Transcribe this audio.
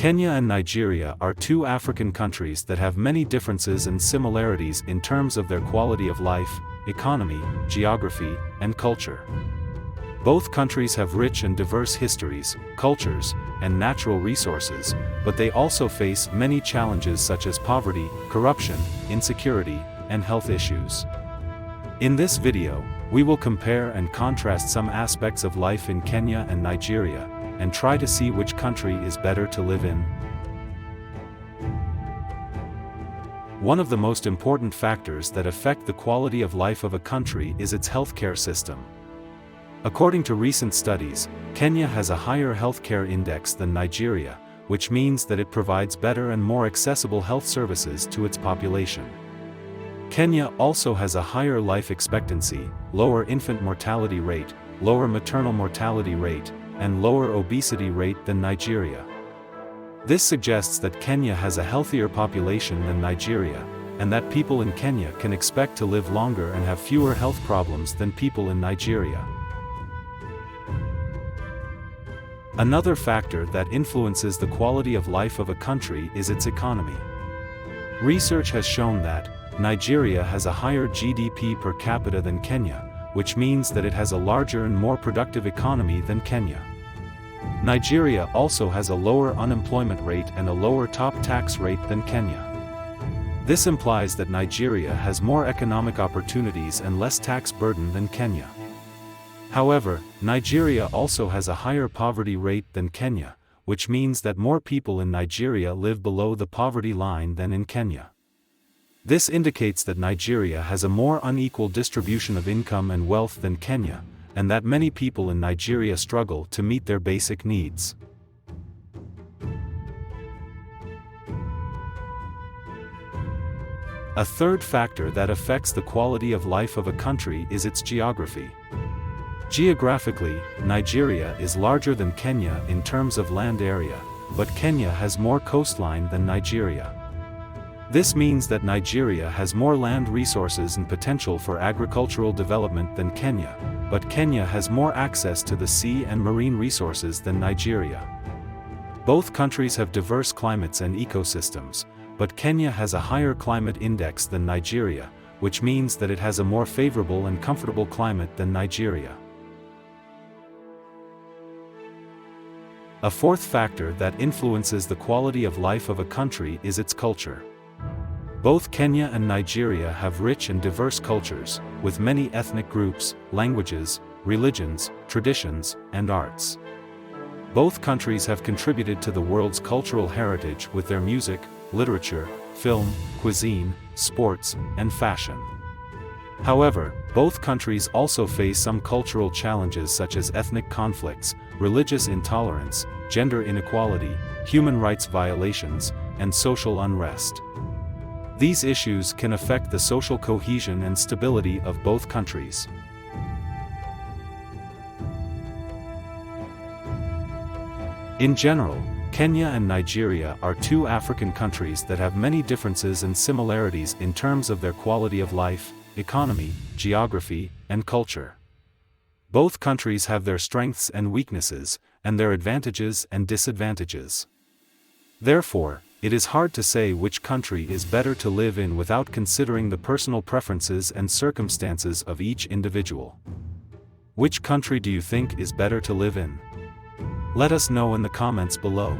Kenya and Nigeria are two African countries that have many differences and similarities in terms of their quality of life, economy, geography, and culture. Both countries have rich and diverse histories, cultures, and natural resources, but they also face many challenges such as poverty, corruption, insecurity, and health issues. In this video, we will compare and contrast some aspects of life in Kenya and Nigeria, and try to see which country is better to live in. One of the most important factors that affect the quality of life of a country is its healthcare system. According to recent studies, Kenya has a higher healthcare index than Nigeria, which means that it provides better and more accessible health services to its population. Kenya also has a higher life expectancy, lower infant mortality rate, lower maternal mortality rate, and lower obesity rate than Nigeria. This suggests that Kenya has a healthier population than Nigeria, and that people in Kenya can expect to live longer and have fewer health problems than people in Nigeria. Another factor that influences the quality of life of a country is its economy. Research has shown that Nigeria has a higher GDP per capita than Kenya, which means that it has a larger and more productive economy than Kenya. Nigeria also has a lower unemployment rate and a lower top tax rate than Kenya. This implies that Nigeria has more economic opportunities and less tax burden than Kenya. However, Nigeria also has a higher poverty rate than Kenya, which means that more people in Nigeria live below the poverty line than in Kenya. This indicates that Nigeria has a more unequal distribution of income and wealth than Kenya, and that many people in Nigeria struggle to meet their basic needs. A third factor that affects the quality of life of a country is its geography. Geographically, Nigeria is larger than Kenya in terms of land area, but Kenya has more coastline than Nigeria. This means that Nigeria has more land resources and potential for agricultural development than Kenya, but Kenya has more access to the sea and marine resources than Nigeria. Both countries have diverse climates and ecosystems, but Kenya has a higher climate index than Nigeria, which means that it has a more favorable and comfortable climate than Nigeria. A fourth factor that influences the quality of life of a country is its culture. Both Kenya and Nigeria have rich and diverse cultures, with many ethnic groups, languages, religions, traditions, and arts. Both countries have contributed to the world's cultural heritage with their music, literature, film, cuisine, sports, and fashion. However, both countries also face some cultural challenges such as ethnic conflicts, religious intolerance, gender inequality, human rights violations, and social unrest. These issues can affect the social cohesion and stability of both countries. In general, Kenya and Nigeria are two African countries that have many differences and similarities in terms of their quality of life, economy, geography, and culture. Both countries have their strengths and weaknesses, and their advantages and disadvantages. Therefore, it is hard to say which country is better to live in without considering the personal preferences and circumstances of each individual. Which country do you think is better to live in? Let us know in the comments below.